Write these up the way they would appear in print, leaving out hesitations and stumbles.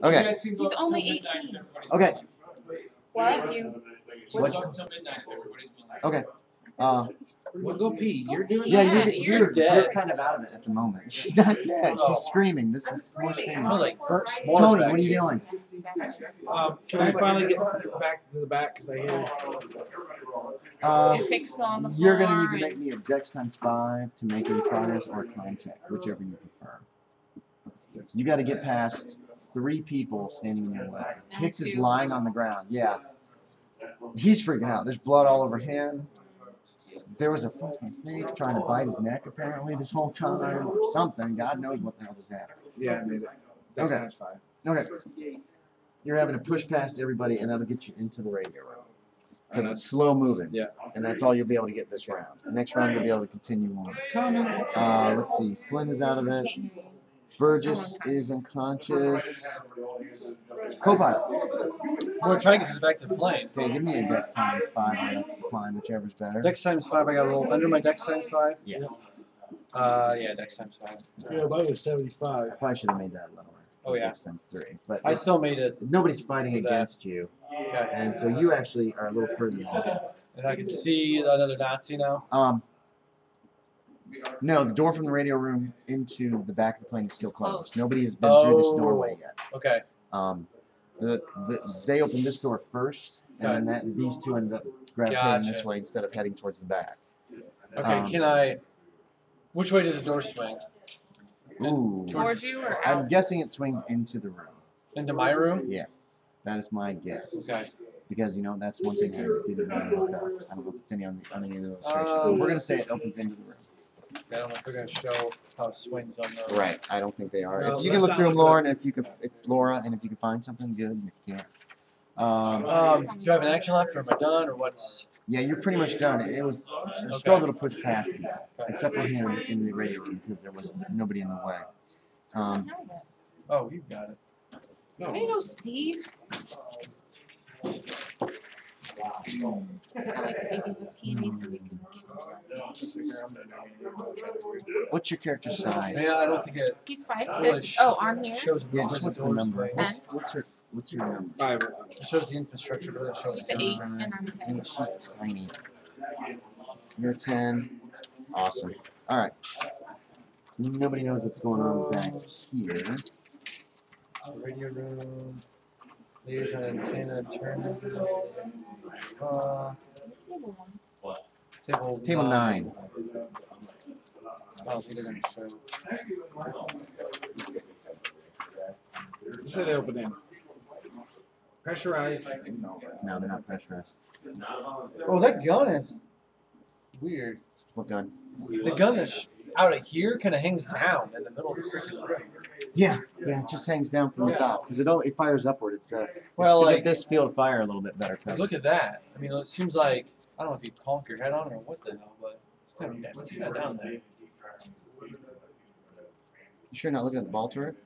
Okay. He's only 18. Okay. What? Okay. Well, go pee. You're doing Yeah, that. you're kind of out of it at the moment. She's not dead. She's screaming. This is more screaming. Smells like burnt s'mores. Tony, back what are you here. doing? Can I finally get back to the back? Because I hear. Is Hicks still on the floor? You're gonna need to make me a Dex ×5 to make any progress, or a climb check, whichever you prefer. You got to get past 3 people standing in your way. Hicks is lying on the ground. Yeah. He's freaking out. There's blood all over him. There was a fucking snake trying to bite his neck apparently this whole time, or something. God knows what the hell just happened. Yeah, I made it. Dex ×5. Okay. You're having to push past everybody, and that'll get you into the radio room. Because it's slow moving. Yeah. And that's all you'll be able to get this round. The next round, you'll be able to continue on. Coming. Let's see. Flynn is out of it. Burgess is unconscious. Co-pilot. We're trying to get back to the plane. Okay, give me a Dex ×5 on a climb, whichever's better. Dex ×5, I got to roll under my Dex ×5? Yes. Yeah, Dex ×5. Yeah, mine was 75. I probably should have made that lower. Oh, yeah. Dex ×3. But I still made it. nobody's fighting against you. Okay. And so you actually are a little further than that. And I can see another Nazi now? No, the door from the radio room into the back of the plane is still closed. Nobody has been through this doorway yet. Okay. They opened this door first, and then these two ended up gravitating this way instead of heading towards the back. Okay, can I... Which way does the door swing? Ooh. Towards you or out? I'm guessing it swings into the room. Into my room? Yes. That is my guess. Okay. Because, you know, that's one thing I didn't really look up. I don't know if it's any on any of the illustrations. But we're going to say it opens into the room. I don't know if they're going to show how it swings on the... Right. I don't think they are. No, if you can look through them, Laura, and if you could, Laura, and if you can find something, good. If you can't. do I have an action left, or am I done, or what's... Yeah, you're pretty much done. It was a struggle to push past you, except for him in the radio room because there was nobody in the way. Oh, you've got it. There you go, Steve. What's your character size? Yeah, I don't think it... He's 5'6". Oh, on here? Shows Yeah, just what's the number? 10. What's your number? 5. It shows the infrastructure, but it shows... He's an 8, and I'm a 10. She's tiny. You're 10. Awesome. All right. Nobody knows what's going on back here. Radio room. There's an antenna turner. Table 9. I don't think they're going to show. You said they open in. Pressurized. No, they're not pressurized. Oh, that gun is weird. What gun? The gun that's out of here kind of hangs down in the middle of the freaking room. Yeah, it just hangs down from the top because it fires upward. It's Well, to like- get this field of fire a little bit better. Look at that. I mean, it seems like, I don't know if you conk your head on it or what the hell, but it's kind of damn, see that down there. You sure you're not looking at the ball turret?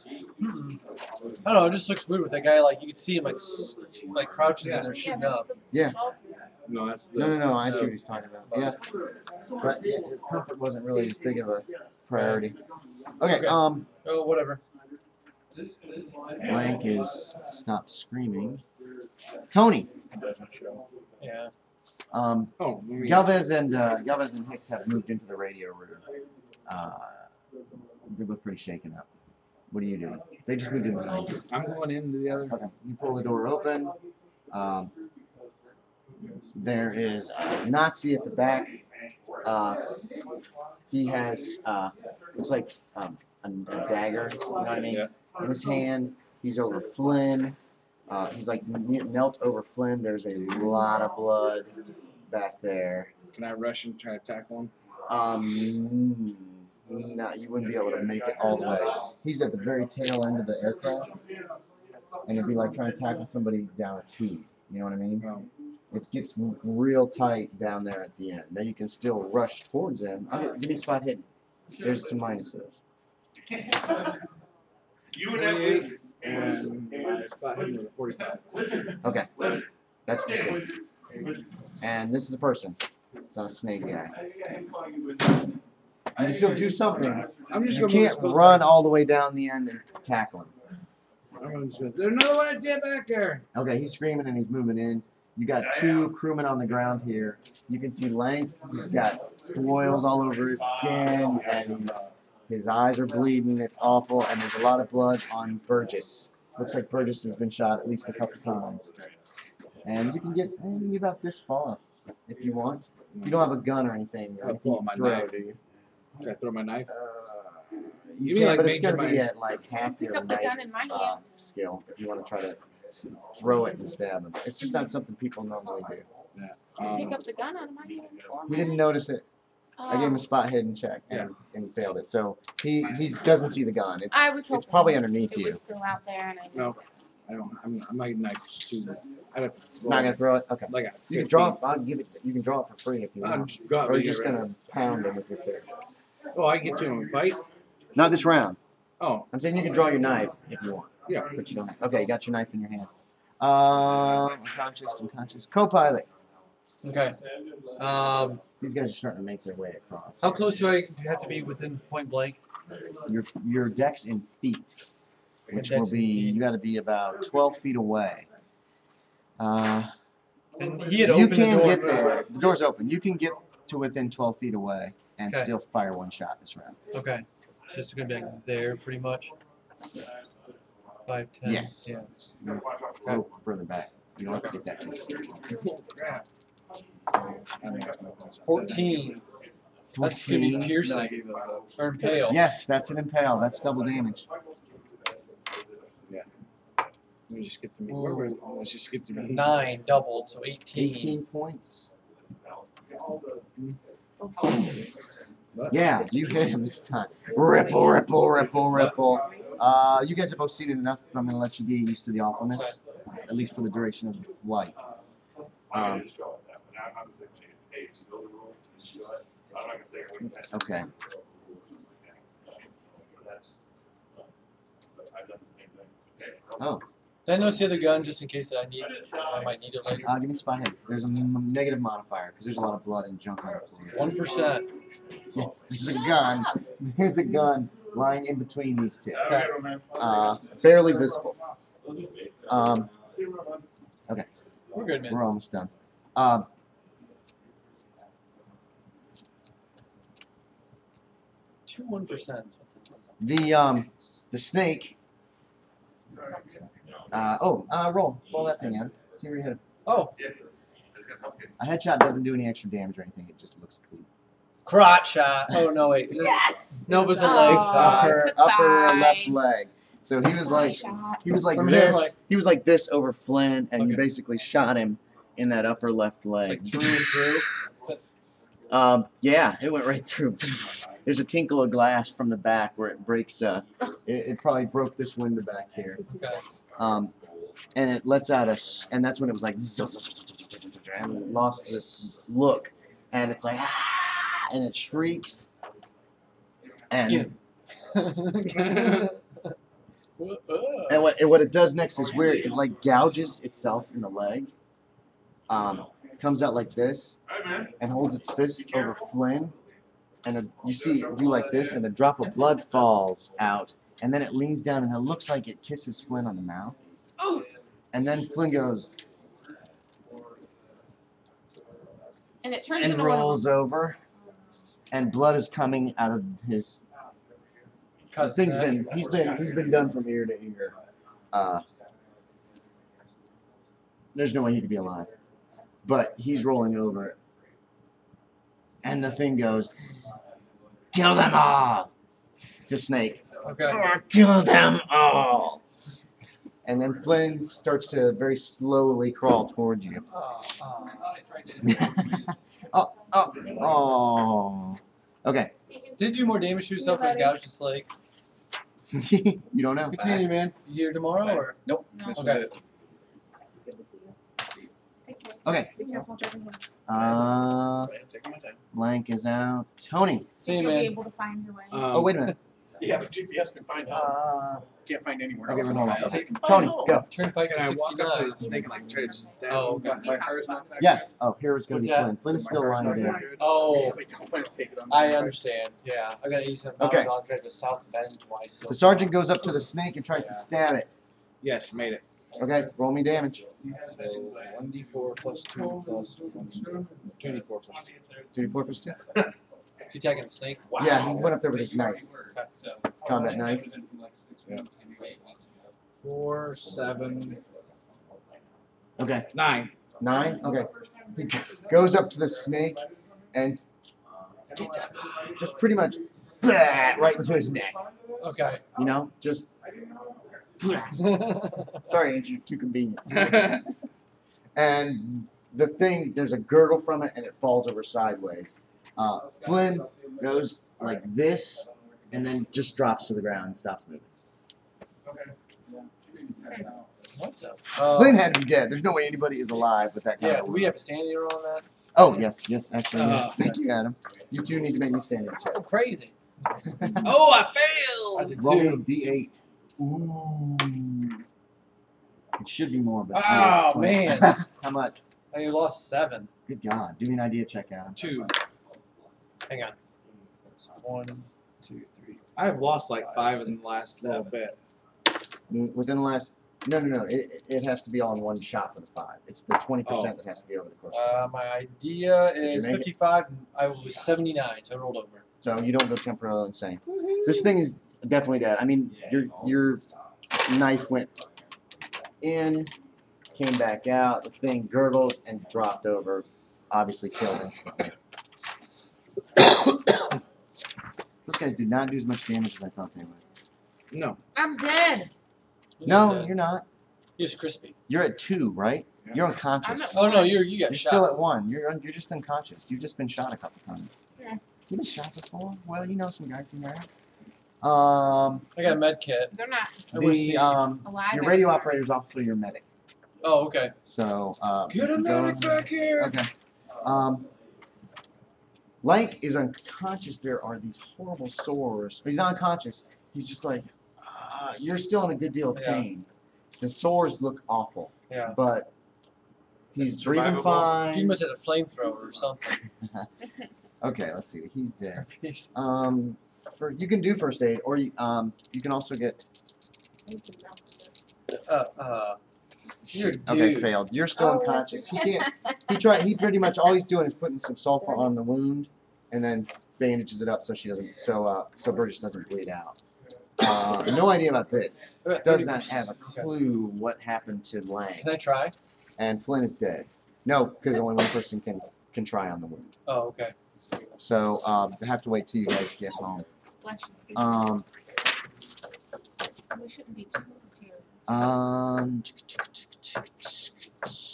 I don't know, it just looks weird with that guy. Like, you could see him like crouching in there shooting up. Yeah. No, that's the, No. I see what he's talking about. Yeah. But comfort wasn't really as big of a priority. Okay. Oh, whatever. Lank is stopped screaming. Tony. Yeah. Galvez and Hicks have moved into the radio room. They're both pretty shaken up. What are you doing? They just moved in the room. I'm going into the other. Okay. You pull the door open. There is a Nazi at the back. He has looks like a dagger. You know what I mean? Yeah. In his hand. He's over Flynn. He's like knelt over Flynn. There's a lot of blood back there. Can I rush and try to tackle him? No, you wouldn't be able to make it all the way. He's at the very tail end of the aircraft, and it'd be like trying to tackle somebody down a tube. You know what I mean? Oh. It gets real tight down there at the end. Now you can still rush towards him. Give me spot hidden. There's some minuses. 28 and my spot hidden with a 45. Okay, that's what you said. And this is a person. It's not a snake guy. You can still do something. I'm just You going can't run all the way down the end and tackle him. There's another one dead back there. Okay, he's screaming and he's moving in. You got 2 crewmen on the ground here. You can see Lank. He's got boils all over his skin, and his eyes are bleeding. It's awful, and there's a lot of blood on Burgess. Looks like Burgess has been shot at least a couple times. And you can get about this far if you want. You don't have a gun or anything. I'll pull out my knife. Do you? Can I throw my knife? You You can, mean like but it's going to be Major at like half your Pick up the gun in knife my hand. skill if you want to try to throw it and stab him. It's just not something people normally do. Pick up the gun out of my hand. He didn't notice it. I gave him a spot hidden check and he failed it. So he doesn't see the gun. It's probably underneath it you. was still out there, and I missed No. it. I don't. I'm not knife. It's too. I don't. Not gonna throw it. Okay. Like You can draw it. I'll give it. You can draw it for free if you I'm want. just got Or me you're just here, right? gonna pound him with your fist. Oh, I get to him and fight. Not this round. Oh, I'm saying you can draw your knife if you want. yeah. But you don't. Okay, you got your knife in your hand. Unconscious. Co-pilot. Okay. These guys are starting to make their way across. How close do I have to be within point blank? Your deck's in feet, which will deck's in be feet. you got to be about 12 feet away. And he had You opened the can door. get there. The door's open. You can get to within 12 feet away and Okay. still fire 1 shot this round. Okay. So it's gonna be like there, pretty much. 5, 10. Yes. Yeah. Go further back. You don't have to get that close. 14. That's gonna be piercing. Or impale. Yes, that's an impale. That's double damage. Let me just get to me. Where were? Let's just get to me. 9 doubled, so 18. 18 points. Yeah, you hit him this time. Ripple, ripple, ripple, ripple. You guys have both seen it enough. I'm going to let you be used to the awfulness, at least for the duration of the flight. Okay. Oh, Did I notice the other gun just in case I might need it later? give me spot hit. There's a negative modifier because there's a lot of blood and junk on the floor. 1%. Yes, there's a gun. There's a gun lying in between these two. Okay. Barely visible. Okay, We're good, man. we're almost done. 1%. The snake. Roll that thing out. See where you hit it. Oh, A headshot doesn't do any extra damage or anything. It just looks cool. crotch shot. Oh no, wait. Yes! No, it was a Oh. leg. It's It's a upper thigh. left leg. So he was like Shot. From here, this. like- He was like this over Flynn, and you Okay. basically shot him in that upper left leg. Like through and through. Yeah, it went right through. There's a tinkle of glass from the back where it breaks. It probably broke this window back here. Okay. And it lets out and that's when it was like, and lost this look, and it's like, and it shrieks, and and what it does next is weird. It like gouges itself in the leg, comes out like this, and holds its fist over Flynn, and you see it do like this, and a drop of blood falls out, and then it leans down, and it looks like it kisses Flynn on the mouth. Oh! And then Flynn goes And it turns and into one of rolls over, and blood is coming out of his. The thing's been he's been done from ear to ear. There's no way he could be alive, but he's rolling over, and the thing goes, "Kill them all!" The snake. Okay. Kill them all. And then Flynn starts to very slowly crawl towards you. Oh. Okay. Did it do more damage to yourself than gouged its leg? You don't know. Continue, man. You here tomorrow or? Nope. No. Okay. Good to see you. Okay. Be careful, Jefferson. Lank is out. Tony. See you, You'll be man. able to find your way. Oh, wait a minute. Yeah, but GPS can find out. Can't find anywhere Okay, else. we're not I'll okay. take it. Tony, Oh, go. Turnpike Can to I walk up to 69. the snake and like try to stab Oh, him? okay. My car's not back Yes. Oh, here it's going to be What's that? Flynn. Flynn is still lying there. there. Oh, We don't want to take it on I the understand. Yeah, I gotta eat some Okay. I'll drive to South Bend twice. So. The sergeant goes up to the snake and tries to stab it. Yes, made it. Okay, roll me damage. So 1d4 plus 2 plus 1d4. 2d4 plus 2. 2d4 plus 2. You attacking the snake? Yeah, he went up there with his knife. Combat knife. Yeah. 4, 7, Okay, 9. 9. Okay, he goes up to the snake and just pretty much right into his neck. Okay. You know, just. Sorry, Andrew, too convenient. And the thing, there's a gurgle from it, and it falls over sideways. Flynn goes like this, and then just drops to the ground and stops moving. What the? Flynn had to be dead. There's no way anybody is alive with that kind Yeah, of. do we have a standing on that? Oh yes, actually yes. Thank you, Adam. You two need to make me stand up. Oh, crazy. Oh, I I failed! did Roll me a too. D8. Ooh. It should be more, but Oh, it's 20. man. How much? I you lost 7. Good God. Do me an idea check, Adam. 2. Hang on. That's 1, 2, 3. I've lost like 5 in the last little bit. Within the last. No. It has to be all in one shot for the 5. It's the 20% that has to be over the course. My idea Did you is make it? 55. I was 79, so I rolled over. So you don't go temporarily insane. This thing is definitely dead. I mean, your knife went in, came back out. The thing gurgled and dropped over. Obviously killed instantly. Those guys did not do as much damage as I thought they would. No. I'm dead. No, you're not. You're just crispy. You're at 2, right? Yeah. You're I'm unconscious. at Oh, no, you got You're shot. still at 1. You're just unconscious. You've just been shot a couple times. Yeah. You've been shot before? Well, you know some guys in there. I got a med kit. They're not alive. Your radio operator is also your medic. Oh, okay. So Get a you go- medic back here! Okay. Lank is unconscious. There are these horrible sores. He's not unconscious. He's just like, you're still in a good deal of Yeah. pain. The sores look awful, Yeah. but he's It's breathing survivable. fine. You must have a flamethrower or something. Okay, let's see. He's dead. Peace. You can do first aid, or you can also get. You're a Okay, dude. failed. You're still Oh. unconscious. He can't. He pretty much all he's doing is putting some sulfur on the wound, and then bandages it up so she doesn't. So Burgess doesn't bleed out. No idea about this. Does not have a clue what happened to Lank. Can I try? And Flynn is dead. No, because only one person can try on the wound. Oh, okay. So I have to wait till you guys get home. Bless you. We shouldn't be too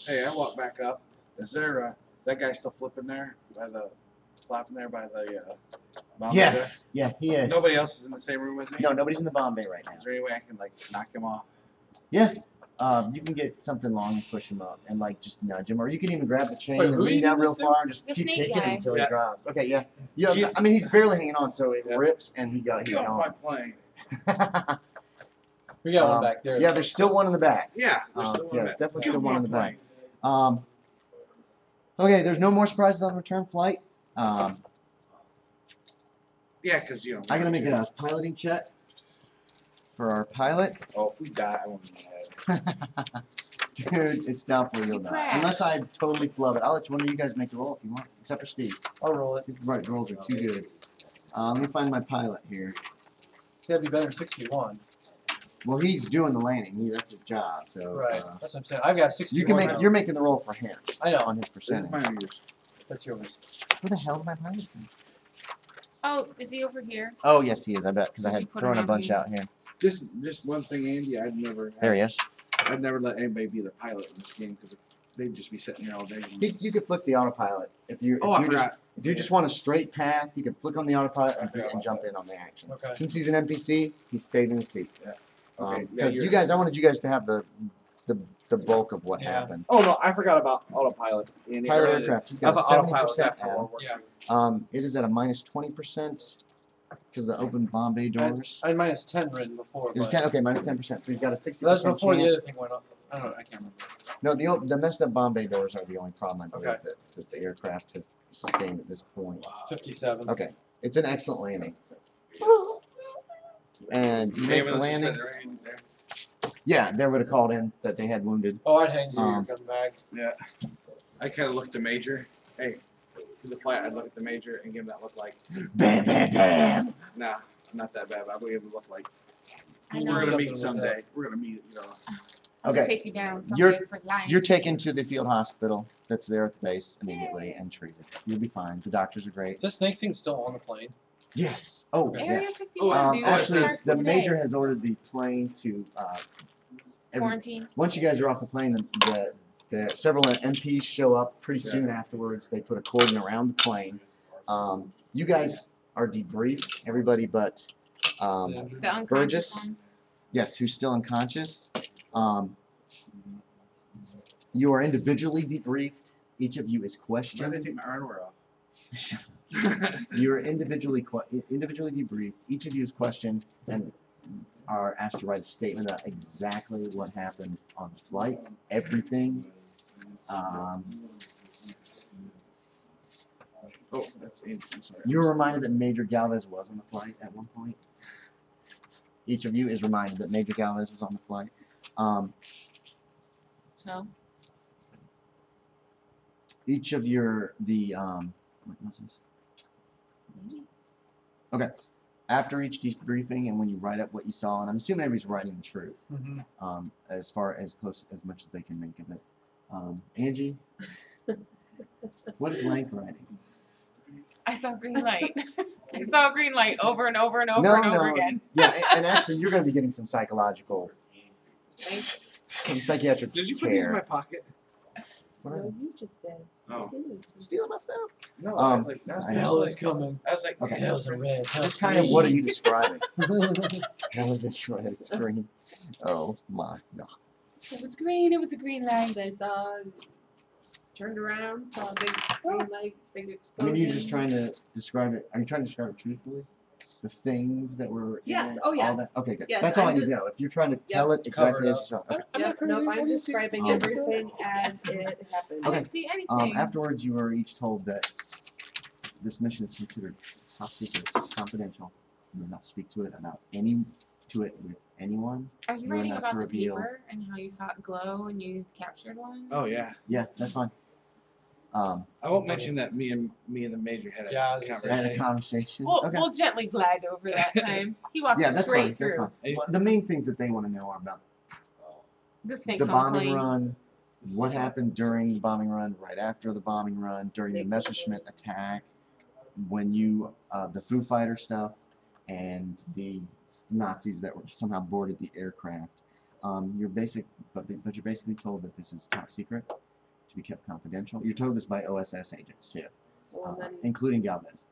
Hey, I walk back up. Is there that guy still flipping there by the flapping there by the Bombay Yeah. there? Yeah, he is. Nobody else is in the same room with me. No, nobody's in the Bombay right now. Is there any way I can like knock him off? Yeah. You can get something long and push him up and like just nudge him, or you can even grab the chain Wait, and who lean you down real missing? far and just The keep snake kicking guy. him until Yeah. he drops. Okay, yeah. Yeah, Get- I mean he's barely hanging on, so it Yeah. rips and he's Get off my gone. plane. We got one back there. Yeah, there's still one in the back. Yeah. There's still one Yeah, in there's that. definitely Get still off one my in the back. plane. Okay, there's no more surprises on the return flight. Yeah, because you know. I'm gonna make a piloting check for our pilot. Oh, if we die, I won't be mad. Dude, it's doubtful you'll You die. crashed. Unless I totally flub it. I'll let one of you guys make the roll if you want, except for Steve. I'll roll it. These rolls are too good. Let me find my pilot here. It's gotta be better than 61. Well, he's doing the landing. That's his job. So Right. That's what I'm saying. I've got 61. you can make. now. You're making the roll for him I know. on his This percentage. is mine or yours. That's yours. Where the hell is my pilot? Thing? Oh, is he over here? Oh yes, he is. I bet because I Did you had put thrown him a on bunch here? out here. Just one thing, Andy. There he is. I'd never let anybody be the pilot in this game because they'd just be sitting here all day. You could flick the autopilot if you. Oh, if I you just, forgot. if you just want a straight path, you can flick on the autopilot and jump in on the action. Okay. Since he's an NPC, he stayed in his seat. Yeah. Okay, Because yeah, you guys, I wanted you guys to have the bulk of what Yeah. happened. Oh no, I forgot about autopilot. Andy. Pilot I read it. aircraft. He's I got a thought autopilot 70% after add. World War Yeah. II. It is at a minus 20% because of the open Bombay doors. I had minus 10 written before. Is But 10, okay, minus 10%. So he's got a 60% that was before the other chance. thing went up. I don't know. I can't remember. No, the messed up Bombay doors are the only problem I believe Okay. that the aircraft has sustained at this point. 57. Okay, it's an excellent landing. And you make the landing. Yeah, they would have called in that they had wounded. Oh, I'd hand you your Um, gun bag. Yeah. I kind of look at the major. Hey, to the flight, I'd look at the major and give him that look like, Bam, bam, bam. nah, I'm not that bad. But I would give him a look like, I we're know. gonna Something meet was someday. We're gonna meet, you know. I'm gonna Okay. take you down You're- someday for life. You're taken to the field hospital that's there at the base immediately and treated. You'll be fine. The doctors are great. Is this snake thing still on the plane? Yes. Oh, Area yes. 51, dude. Actually, Starts the today. major has ordered the plane to. Quarantine. Once you guys are off the plane, the several MPs show up pretty soon afterwards. They put a cordon around the plane. You guys are debriefed, everybody but The unconscious Burgess? one. yes, who's still unconscious. You are individually debriefed. Each of you is Why did they questioned. take my ironwear off? You are individually debriefed. Each of you is questioned and are asked to write a statement about exactly what happened on the flight, everything. Oh, that's Angie. I'm sorry. You were reminded that Major Galvez was on the flight at one point. Each of you is reminded that Major Galvez was on the flight. So, Each of your what's this? Okay. After each debriefing, and when you write up what you saw, and I'm assuming everybody's writing the truth, as far as close as much as they can make of it. Angie, what is Lank writing? I saw green light. I saw green light over and over and over No, and over no. again. Yeah, and actually, you're going to be getting some psychological, some psychiatric Did you put these in my care. pocket? What No, are you just did. Oh. stealing my stuff? No, Um, I was like, that's Hell is like, coming. I was like, Okay. Hell's a red. Just kind of what are you describing? How is this red? It's green. Oh my god. It was green. It was a green light. I saw, turned around, saw a big green light, big I explosion. mean, you're just trying to describe it. Are you trying to describe it truthfully? The things that were in Yes. it, Oh, all yes. that? Okay, good. Yes, That's all I I'm need to just- know. If you're trying to tell it Cover exactly it as up. you saw it. Okay. I'm not Yep, crazy. nope, What I'm do you describing Um, everything as it happened. I Okay. didn't see anything. Afterwards, you were each told that this mission is considered top secret, confidential. You will not speak to it with anyone. Are you you're writing not about to the reveal- paper and how you saw it glow and you captured one? oh yeah. Yeah, that's fine. I won't mention that me and the major had a Yeah, I was just Had a conversation. conversation. We'll, Okay. we'll gently glide over that time. He walked Yeah, that's straight fine. That's through. fine. Well, the main things that they want to know are about The snakes the on the bombing plane. run, what happened during the bombing run, right after the bombing run, during the Snakes on the Messerschmitt attack, when you the Foo Fighter stuff, and the Nazis that were somehow boarded the aircraft. But you're basically told that this is top secret, to be kept confidential. You're told this by OSS agents too, Well, then, including Galvez.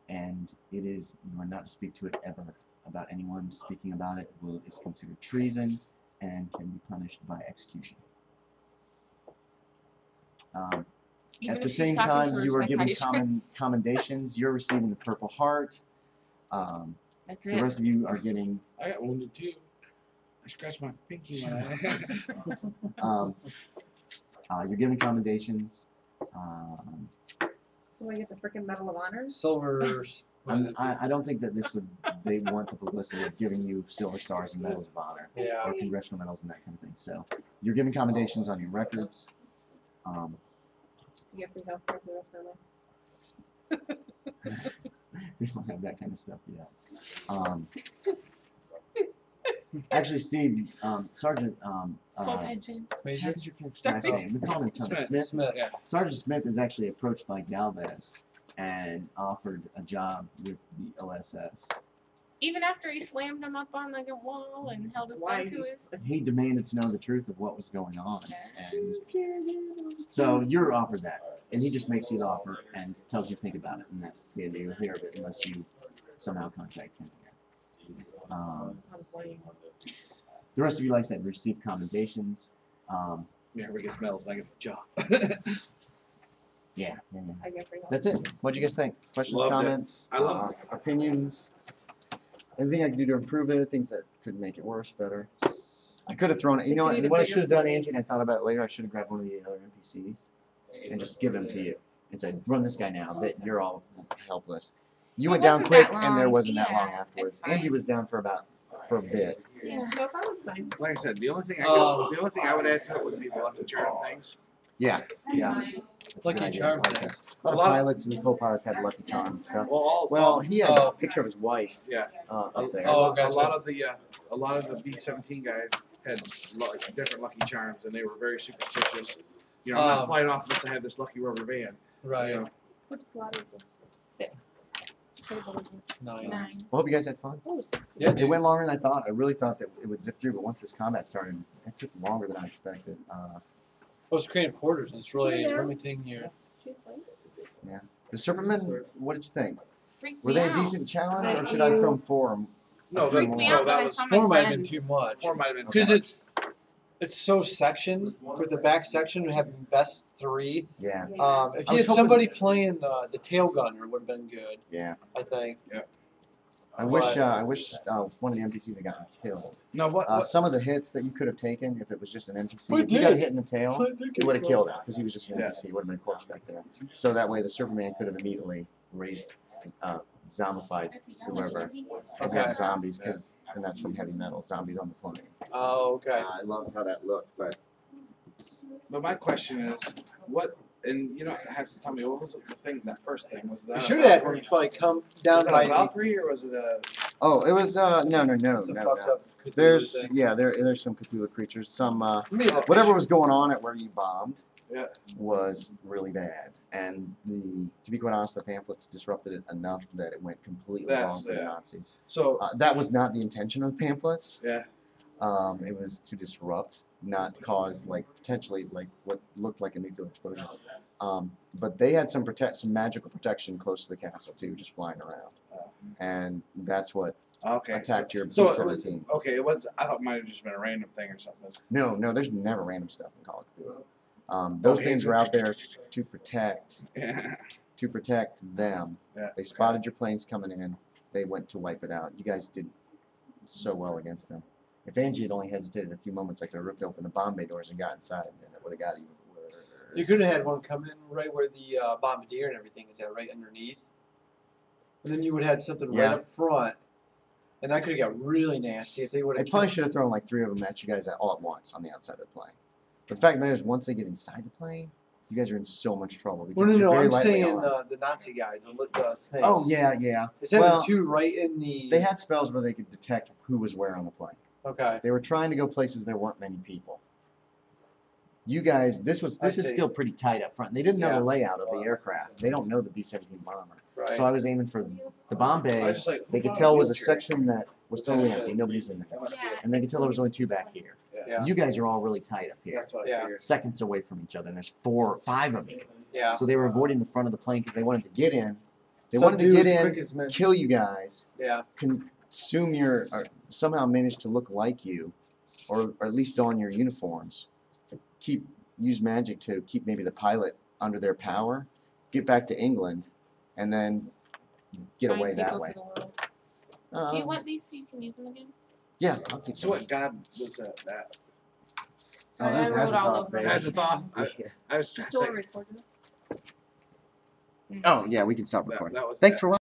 And it is, you are not to speak to it ever. About anyone speaking about it is considered treason and can be punished by execution. Even At if the she's same talking time, to her you are given psychiatrist. commendations. You're receiving the Purple Heart. That's The it. rest of you are getting. I got wounded too. I scratched my pinky when You're given commendations. do I get the freaking Medal of Honor? Silver. I don't think that they want the publicity of giving you silver stars and medals of honor Yeah. or congressional medals and that kind of thing. So you're given commendations on your records. You get free health care for the rest of my life. We don't have that kind of stuff yet. Actually, Steve, Sergeant, Full pension. Major. what's your kid's last name? We call him Tony Smith. Smith. yeah. Sergeant Smith is actually approached by Galvez and offered a job with the OSS. Even after he slammed him up on like a wall and held his Why gun to his. He demanded to know the truth of what was going on, Yeah. and so you're offered that, and he just makes you the offer and tells you to think about it, and that's the end of your hear of it unless you somehow contact him again. I'm playing. The rest of you, like I said, receive commendations. Yeah, everybody gets medals and I get a job. Yeah. I get free health. That's it. What'd you guys think? Questions, Loved it. comments, I love it. opinions? Anything I could do to improve it? Things that could make it worse, better? I could have thrown it. You know Think you need what a I should have done, bigger Angie, and I thought about it later. I should have grabbed one of the other NPCs and just given them to you and said, "Run this guy now. That you're all helpless." You It went down wasn't quick, that and there long. wasn't that long Yeah, afterwards. it's fine. Angie was down for about for a bit. Yeah. No, that was fine. Like I said, the only thing I would add to it would be the lucky charm things. Yeah, yeah. That's a Lucky good idea. charm I like things. that. A lot of pilots and co-pilots had lucky charms and stuff. Well, He had Oh. a picture of his wife yeah. up there. Oh, A gotcha. lot of the B-17 guys had different lucky charms, and they were very superstitious. You know, I'm not flying off unless I had this lucky rubber band. Right. You know? What slot is it? 6. Table is it? 9. 9. Well, hope you guys had fun. Oh, 16. Yeah, It dude. went longer than I thought. I really thought that it would zip through, but once this combat started, it took longer than I expected. Those creating quarters is really Yeah. limiting your. She's like, The Supermen, what did you think? Freaked Were me they a out. decent challenge, or Right, should I you- throw them 4? No, Freaked me out, but that I was saw my 4 might have been friend. too much. 4 might have been Because it's so sectioned with the back section having best 3. Yeah, If I you was had hoping- somebody playing the tail gunner would have been good. yeah. I think. I wish one of the NPCs had gotten killed. No, Some of the hits that you could have taken, if it was just an NPC, We if you got a did. hit in the tail, it would have killed him because he was just an NPC. It would have been a corpse back there. So that way, the Superman could have immediately raised, zombified whoever, and Okay. have zombies, and that's from Heavy Metal. Zombies on the plane. Oh, okay. I love how that looked, but But my question is, what? And you don't have to tell me what was the thing. That first thing was that. You should have had one like come down Was that by a Valkyrie or was it a? oh, it was no. It's a fucked up Cthulhu There's thing. there's some Cthulhu creatures. Some Maybe that- whatever was going on at where you bombed Yeah. was really bad, and to be quite honest, the pamphlets disrupted it enough that it went completely wrong for the Nazis. So That was not the intention of the pamphlets. yeah. It was to disrupt, not cause potentially what looked like a nuclear explosion. But they had some magical protection close to the castle too, just flying around, and that's what Okay. attacked your So B-17. okay, it was. I thought it might have just been a random thing or something. No, there's never random stuff in Call of Cthulhu. Those Okay, things were out there to protect them. Yeah. They spotted your planes coming in. They went to wipe it out. You guys did so well against them. If Angi had only hesitated a few moments, I could have ripped open the bomb bay doors and got inside, and then it would have got even worse. You could have had one come in right where the bombardier and everything is at, right underneath. And then you would have had something Yeah. right up front. And that could have got really nasty if they would They have. probably should have thrown 3 of them at you guys all at once on the outside of the plane. But the fact of the matter is, once they get inside the plane, you guys are in so much trouble because Well, you're very I'm lightly saying armed. the Nazi guys, the snakes. Oh yeah. Instead Well, of 2 right in the. They had spells where they could detect who was where on the plane. Okay. They were trying to go places there weren't many people. You guys, this is see. still pretty tight up front. They didn't know Yeah. the layout of the aircraft. They don't know the B-17 bomber. Right. So I was aiming for the bomb I bay. was just like, They could who tell found was a Wheelchair? section that was totally empty. Nobody was in there. Yeah. And they could tell there was only 2 back here. Yeah. You guys are all really tight up here. That's what I Yeah. figured. Seconds away from each other. And there's 4 or 5 of you. Yeah. So they were avoiding the front of the plane because they wanted to get in. They Some wanted to dude get as in, quick as men- kill you guys, Yeah. consume or somehow manage to look like you, or at least don your uniforms. Use magic to keep maybe the pilot under their power, get back to England, and then get Try and away take that over way. the world. Do you want these so you can use them again? Yeah, I'll take So what god was that? Sorry, I there's wrote all Azathoth, over baby. it. Azathoth? Yeah. I was trying to Still say recording this? Oh yeah, we can stop recording. that was Thanks that. for watching.